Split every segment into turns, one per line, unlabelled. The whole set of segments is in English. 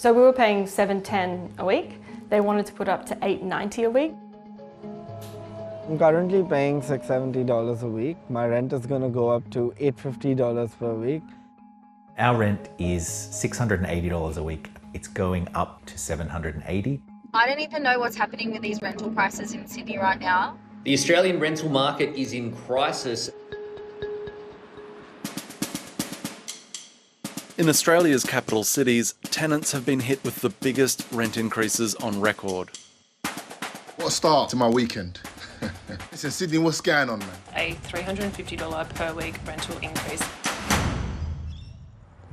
So we were paying $7.10 a week. They wanted to put up to $8.90 a week.
I'm currently paying $670 a week. My rent is going to go up to $850 per week.
Our rent is $680 a week. It's going up to $780.
I don't even know what's happening with these rental prices in Sydney right now.
The Australian rental market is in crisis.
In Australia's capital cities, tenants have been hit with the biggest rent increases on record.
What a start to my weekend. Listen, Sydney, what's going on, man?
A $350 per week rental increase.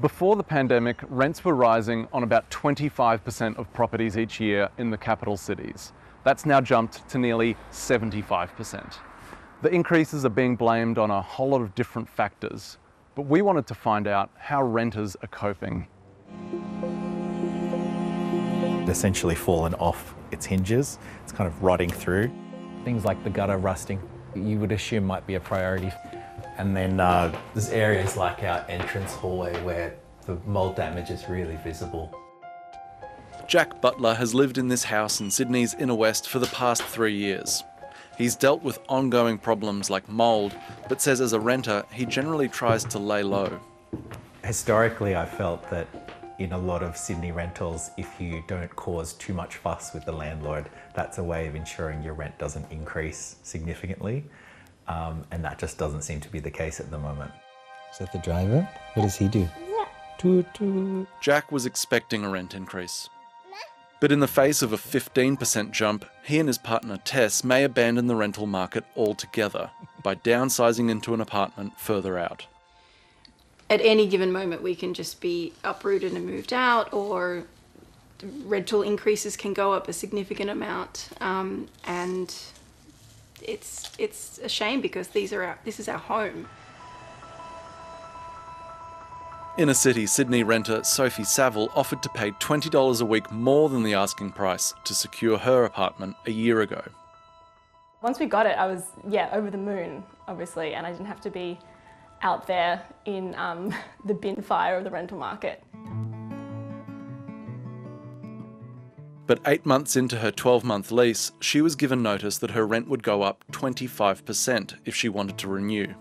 Before the pandemic, rents were rising on about 25% of properties each year in the capital cities. That's now jumped to nearly 75%. The increases are being blamed on a whole lot of different factors, but we wanted to find out how renters are coping.
Essentially fallen off its hinges. It's kind of rotting through. Things like the gutter rusting, you would assume might be a priority. And then there's areas like our entrance hallway where the mold damage is really visible.
Jack Butler has lived in this house in Sydney's inner west for the past 3 years. He's dealt with ongoing problems like mould, but says as a renter, he generally tries to lay low.
Historically, I felt that in a lot of Sydney rentals, if you don't cause too much fuss with the landlord, that's a way of ensuring your rent doesn't increase significantly. And that just doesn't seem to be the case at the moment.
Is that the driver? What does he do? Toot toot.
Jack was expecting a rent increase. But in the face of a 15% jump, he and his partner Tess may abandon the rental market altogether by downsizing into an apartment further out.
At any given moment, we can just be uprooted and moved out, or rental increases can go up a significant amount. And it's a shame because this is our home.
Inner city Sydney renter Sophie Savile offered to pay $20 a week more than the asking price to secure her apartment a year ago.
Once we got it, I was, over the moon, obviously, and I didn't have to be out there in the bin fire of the rental market.
But 8 months into her 12-month lease, she was given notice that her rent would go up 25% if she wanted to renew.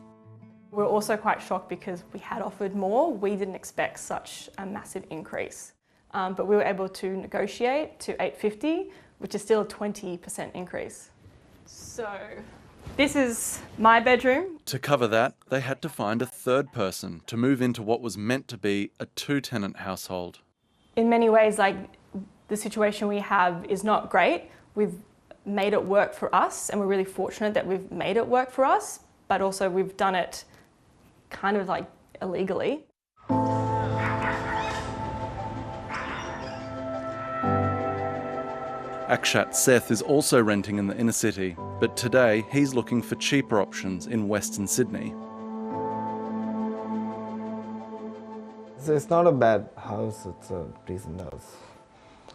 We were also quite shocked because we had offered more. We didn't expect such a massive increase. But we were able to negotiate to $850, which is still a 20% increase. So this is my bedroom.
To cover that, they had to find a third person to move into what was meant to be a 2-tenant household.
In many ways, the situation we have is not great. We've made it work for us, and we're really fortunate that we've made it work for us, but also we've done it kind of illegally.
Akshay Seth is also renting in the inner city, but today he's looking for cheaper options in Western Sydney.
So it's not a bad house, it's a decent house.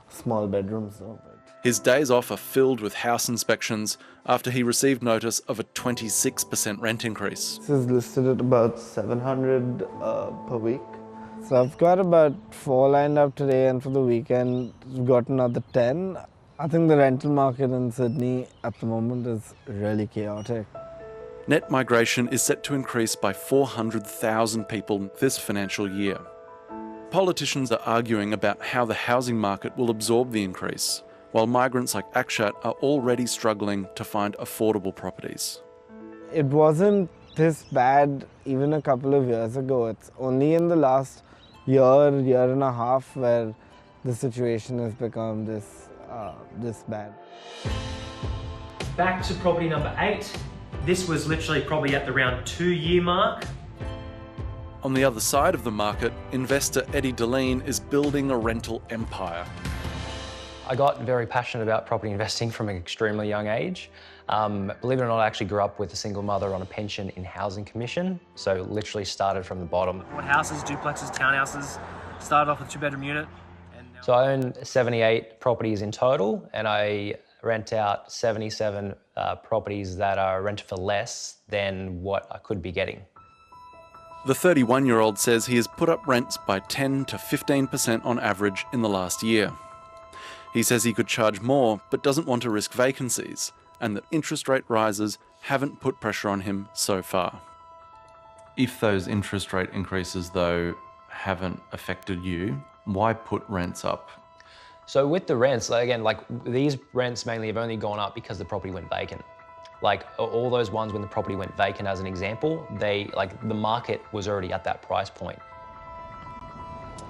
Small bedrooms though.
His days off are filled with house inspections after he received notice of a 26% rent increase.
This is listed at about $700 per week. So I've got about 4 lined up today, and for the weekend we've got another 10. I think the rental market in Sydney at the moment is really chaotic.
Net migration is set to increase by 400,000 people this financial year. Politicians are arguing about how the housing market will absorb the increase, while migrants like Akshay are already struggling to find affordable properties.
It wasn't this bad even a couple of years ago. It's only in the last year and a half where the situation has become this bad.
Back to property number 8. This was literally probably at the around 2-year mark.
On the other side of the market, investor Eddie Delahunty is building a rental empire.
I got very passionate about property investing from an extremely young age. Believe it or not, I actually grew up with a single mother on a pension in housing commission, so literally started from the bottom.
Houses, duplexes, townhouses, started off with a 2-bedroom unit.
So I own 78 properties in total, and I rent out 77 properties that are rented for less than what I could be getting.
The 31-year-old says he has put up rents by 10 to 15% on average in the last year. He says he could charge more, but doesn't want to risk vacancies, and that interest rate rises haven't put pressure on him so far. If those interest rate increases, though, haven't affected you, why put rents up?
So with the rents, again, these rents mainly have only gone up because the property went vacant. Like all those ones when the property went vacant, as an example, the market was already at that price point.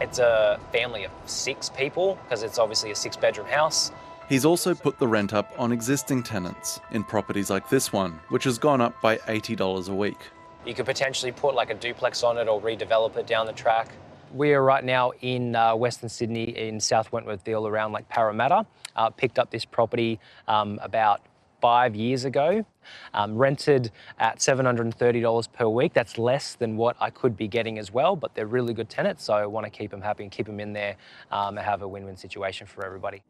It's a family of 6 people because it's obviously a 6-bedroom house.
He's also put the rent up on existing tenants in properties like this one, which has gone up by $80 a week.
You could potentially put like a duplex on it or redevelop it down the track. We are right now in Western Sydney in South Wentworthville around like Parramatta. Picked up this property about 5 years ago, rented at $730 per week. That's less than what I could be getting as well, but they're really good tenants, so I want to keep them happy and keep them in there and have a win-win situation for everybody.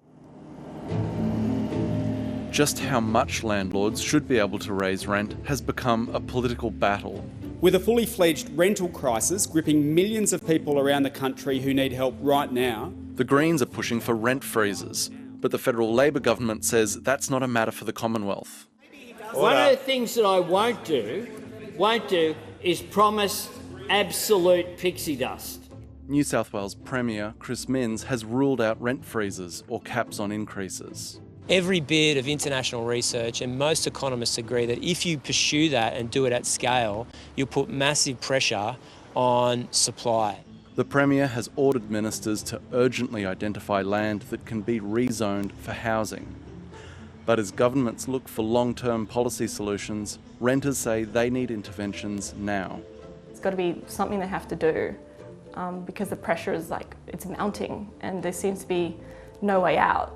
Just how much landlords should be able to raise rent has become a political battle.
With a fully fledged rental crisis gripping millions of people around the country who need help right now,
the Greens are pushing for rent freezes, but the federal Labor government says that's not a matter for the Commonwealth.
One of the things that I won't do is promise absolute pixie dust.
New South Wales Premier Chris Minns has ruled out rent freezes or caps on increases.
Every bit of international research and most economists agree that if you pursue that and do it at scale, you'll put massive pressure on supply.
The Premier has ordered ministers to urgently identify land that can be rezoned for housing. But as governments look for long-term policy solutions, renters say they need interventions now.
It's got to be something they have to do because the pressure is it's mounting and there seems to be no way out.